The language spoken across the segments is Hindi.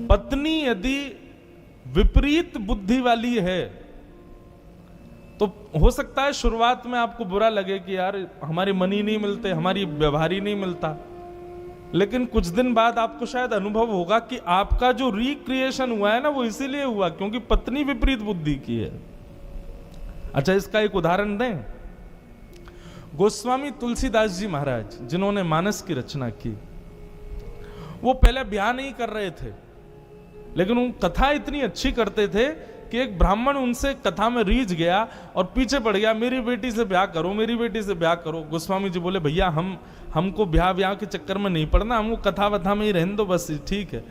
पत्नी यदि विपरीत बुद्धि वाली है तो हो सकता है शुरुआत में आपको बुरा लगे कि यार हमारे मन ही नहीं मिलते, हमारी व्यवहार ही नहीं मिलता, लेकिन कुछ दिन बाद आपको शायद अनुभव होगा कि आपका जो रिक्रिएशन हुआ है ना वो इसीलिए हुआ क्योंकि पत्नी विपरीत बुद्धि की है। अच्छा, इसका एक उदाहरण दें। गोस्वामी तुलसीदास जी महाराज जिन्होंने मानस की रचना की, वो पहले ब्याह नहीं कर रहे थे, लेकिन वो कथा इतनी अच्छी करते थे कि एक ब्राह्मण उनसे कथा में रीझ गया और पीछे पड़ गया, मेरी बेटी से ब्याह करो, मेरी बेटी से ब्याह करो। गोस्वामी जी बोले भैया हमको ब्याह के चक्कर में नहीं पड़ना, हमको कथा वथा में ही रहने दो बस, ठीक है।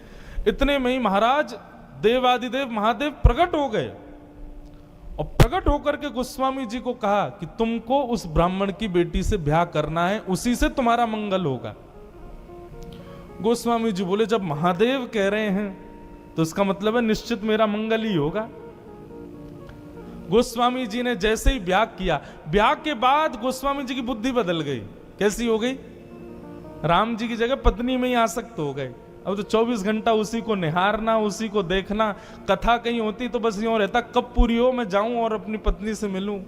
इतने में ही महाराज देवादिदेव महादेव प्रकट हो गए और प्रकट होकर के गोस्वामी जी को कहा कि तुमको उस ब्राह्मण की बेटी से ब्याह करना है, उसी से तुम्हारा मंगल होगा। गोस्वामी जी बोले जब महादेव कह रहे हैं तो इसका मतलब है निश्चित मेरा मंगल ही होगा। गोस्वामी जी ने जैसे ही ब्याह किया, ब्याह के बाद गोस्वामी जी की बुद्धि बदल गई। कैसी हो गई? राम जी की जगह पत्नी में ही आसक्त हो गए। अब तो 24 घंटा उसी को निहारना, उसी को देखना। कथा कहीं होती तो बस यूं रहता कब पूरी हो मैं जाऊं और अपनी पत्नी से मिलूं।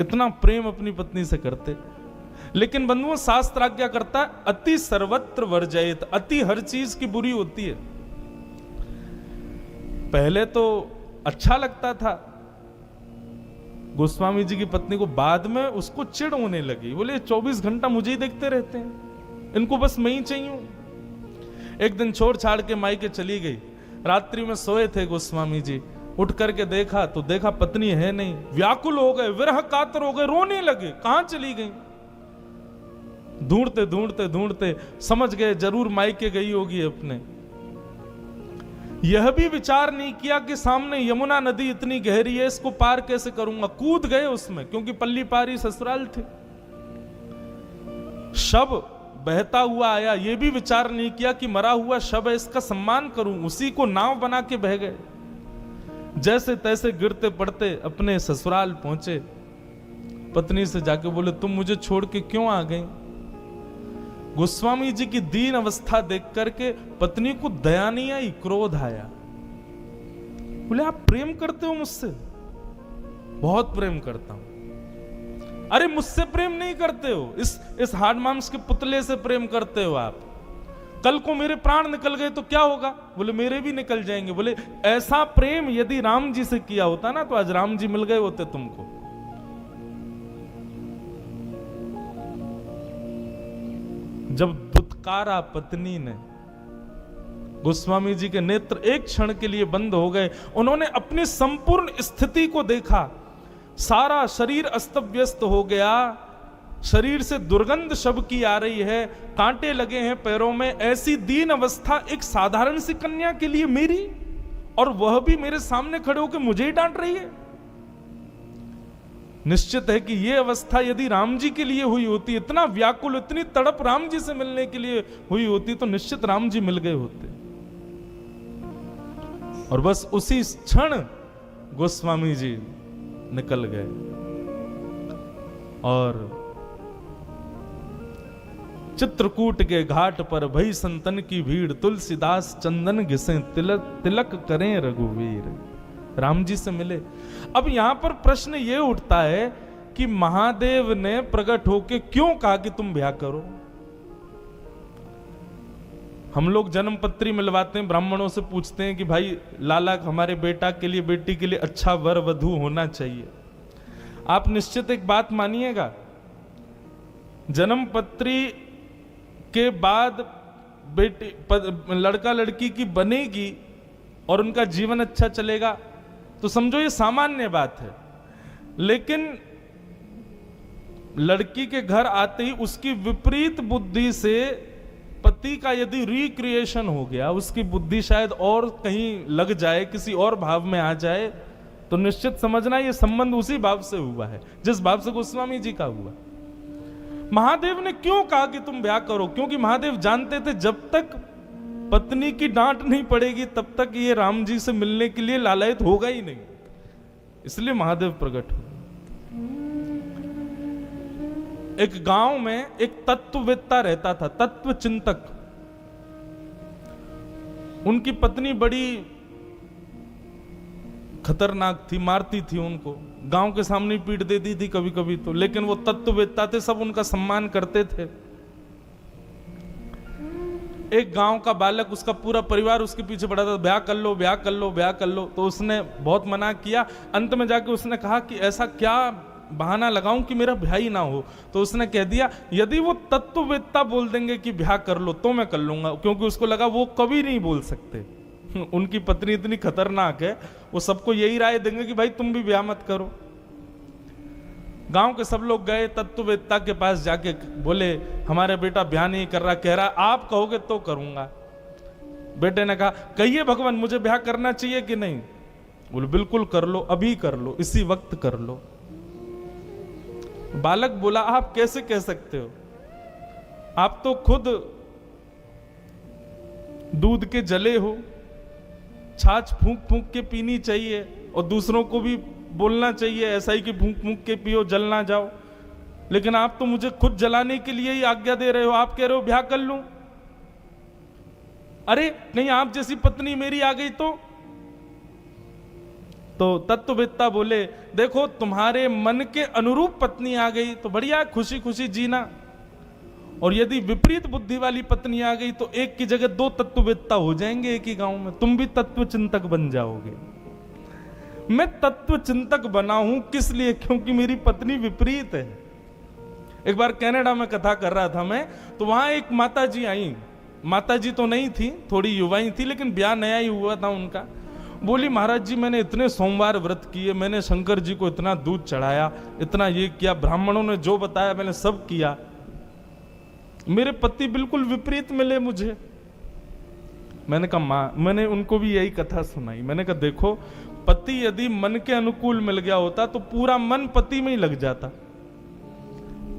इतना प्रेम अपनी पत्नी से करते। लेकिन बंधुओं, शास्त्र आज्ञा करता है अति सर्वत्र वर्जयेत, अति हर चीज की बुरी होती है। पहले तो अच्छा लगता था गोस्वामी जी की पत्नी को, बाद में उसको चिढ़ होने लगी। बोले 24 घंटा मुझे ही देखते रहते हैं, इनको बस मैं ही चाहिए। एक दिन छोड़ छाड़ के मायके चली गई। रात्रि में सोए थे गोस्वामी जी, उठ करके देखा तो देखा पत्नी है नहीं। व्याकुल हो गए, विरह कातर हो गए, रोने लगे, कहां चली गई। ढूंढते ढूंढते ढूंढते समझ गए जरूर मायके गई होगी अपने। यह भी विचार नहीं किया कि सामने यमुना नदी इतनी गहरी है, इसको पार कैसे करूंगा। कूद गए उसमें, क्योंकि पल्ली पारी ससुराल थे। शव बहता हुआ आया, यह भी विचार नहीं किया कि मरा हुआ शव है, इसका सम्मान करूं, उसी को नाव बना के बह गए। जैसे तैसे गिरते पड़ते अपने ससुराल पहुंचे। पत्नी से जाके बोले तुम मुझे छोड़ के क्यों आ गई। गोस्वामी जी की दीन अवस्था देख करके पत्नी को दया नहीं आई, क्रोध आया। बोले आप प्रेम करते हो मुझसे? बहुत प्रेम करता हूं। अरे मुझसे प्रेम नहीं करते हो, इस हाड़ मांस के पुतले से प्रेम करते हो आप। कल को मेरे प्राण निकल गए तो क्या होगा? बोले मेरे भी निकल जाएंगे। बोले ऐसा प्रेम यदि राम जी से किया होता ना तो आज राम जी मिल गए होते तुमको। जब दुत्कारा पत्नी ने, गोस्वामी जी के नेत्र एक क्षण के लिए बंद हो गए। उन्होंने अपनी संपूर्ण स्थिति को देखा। सारा शरीर अस्त व्यस्त हो गया, शरीर से दुर्गंध शव की आ रही है, कांटे लगे हैं पैरों में। ऐसी दीन अवस्था एक साधारण सी कन्या के लिए मेरी, और वह भी मेरे सामने खड़े होकर मुझे ही डांट रही है। निश्चित है कि यह अवस्था यदि राम जी के लिए हुई होती, इतना व्याकुल, इतनी तड़प राम जी से मिलने के लिए हुई होती, तो निश्चित राम जी मिल गए होते। और बस उसी क्षण गोस्वामी जी निकल गए और चित्रकूट के घाट पर भई संतन की भीड़, तुलसीदास चंदन घिसे तिलक करें रघुवीर। राम जी से मिले। अब यहां पर प्रश्न यह उठता है कि महादेव ने प्रकट होकर क्यों कहा कि तुम ब्याह करो। हम लोग जन्म पत्री मिलवाते हैं, ब्राह्मणों से पूछते हैं कि भाई लाला हमारे बेटा के लिए, बेटी के लिए अच्छा वर वधू होना चाहिए। आप निश्चित एक बात मानिएगा, जन्म पत्री के बाद बेटी लड़का लड़की की बनेगी और उनका जीवन अच्छा चलेगा तो समझो ये सामान्य बात है। लेकिन लड़की के घर आते ही उसकी विपरीत बुद्धि से पति का यदि रिक्रिएशन हो गया, उसकी बुद्धि शायद और कहीं लग जाए, किसी और भाव में आ जाए, तो निश्चित समझना ये संबंध उसी भाव से हुआ है जिस भाव से गोस्वामी जी का हुआ। महादेव ने क्यों कहा कि तुम ब्याह करो? क्योंकि महादेव जानते थे जब तक पत्नी की डांट नहीं पड़ेगी तब तक ये राम जी से मिलने के लिए लालायित होगा ही नहीं। इसलिए महादेव प्रकट हुए। एक गांव में एक तत्ववेत्ता रहता था, तत्व चिंतक। उनकी पत्नी बड़ी खतरनाक थी, मारती थी उनको, गांव के सामने पीट देती थी कभी कभी तो, लेकिन वो तत्ववेत्ता थे, सब उनका सम्मान करते थे। एक गांव का बालक, उसका पूरा परिवार उसके पीछे पड़ा था, ब्याह कर लो, ब्याह कर लो, ब्याह कर लो। तो उसने बहुत मना किया। अंत में जाके उसने कहा कि ऐसा क्या बहाना लगाऊं कि मेरा ब्याह ही ना हो। तो उसने कह दिया, यदि वो तत्ववेत्ता बोल देंगे कि ब्याह कर लो तो मैं कर लूंगा, क्योंकि उसको लगा वो कभी नहीं बोल सकते। उनकी पत्नी इतनी खतरनाक है, वो सबको यही राय देंगे कि भाई तुम भी ब्याह मत करो। गांव के सब लोग गए तत्ववेत्ता के पास, जाके बोले हमारा बेटा ब्याह नहीं कर रहा, कह रहा आप कहोगे तो करूंगा। बेटे ने कहा, कहिए भगवान मुझे ब्याह करना चाहिए कि नहीं? बोले बिल्कुल कर लो, अभी कर लो, इसी वक्त कर लो। बालक बोला, आप कैसे कह सकते हो? आप तो खुद दूध के जले हो, छाछ फूंक फूंक के पीनी चाहिए और दूसरों को भी बोलना चाहिए ऐसा ही कि फूंक फूंक के पियो, जल ना जाओ। लेकिन आप तो मुझे खुद जलाने के लिए ही आज्ञा दे रहे हो, आप कह रहे हो ब्याह कर लूं। अरे नहीं, आप जैसी पत्नी मेरी आ गई तो तत्ववेत्ता बोले, देखो तुम्हारे मन के अनुरूप पत्नी आ गई तो बढ़िया, खुशी खुशी जीना। और यदि विपरीत बुद्धि वाली पत्नी आ गई तो एक की जगह दो तत्ववेत्ता हो जाएंगे एक ही गांव में, तुम भी तत्व चिंतक बन जाओगे। मैं तत्व चिंतक बना हूं किस लिए? क्योंकि मेरी पत्नी विपरीत है। एक बार कनाडा में कथा कर रहा था मैं, तो वहां एक माता जी आई। माता जी तो नहीं थी, थोड़ी युवाई थी, लेकिन ब्याह नया ही हुआ था उनका। बोली, महाराज जी मैंने इतने सोमवार व्रत किए, मैंने शंकर जी को इतना दूध चढ़ाया, इतना ये किया, ब्राह्मणों ने जो बताया मैंने सब किया, मेरे पति बिल्कुल विपरीत मिले मुझे। मैंने कहा मां, मैंने उनको भी यही कथा सुनाई। मैंने कहा देखो, पति यदि मन के अनुकूल मिल गया होता तो पूरा मन पति में ही लग जाता।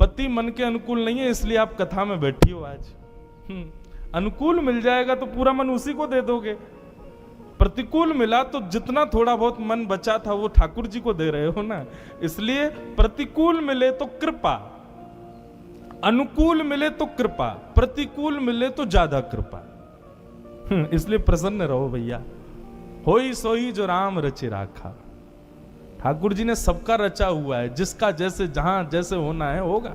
पति मन के अनुकूल नहीं है, इसलिए आप कथा में बैठी हो आज। अनुकूल मिल जाएगा तो पूरा मन उसी को दे दोगे। प्रतिकूल मिला तो जितना थोड़ा बहुत मन बचा था वो ठाकुर जी को दे रहे हो ना। इसलिए प्रतिकूल मिले तो कृपा, अनुकूल मिले तो कृपा, प्रतिकूल मिले तो ज्यादा कृपा। इसलिए प्रसन्न रहो भैया। होई सोई जो राम रचे राखा। ठाकुर जी ने सबका रचा हुआ है, जिसका जैसे जहां जैसे होना है होगा।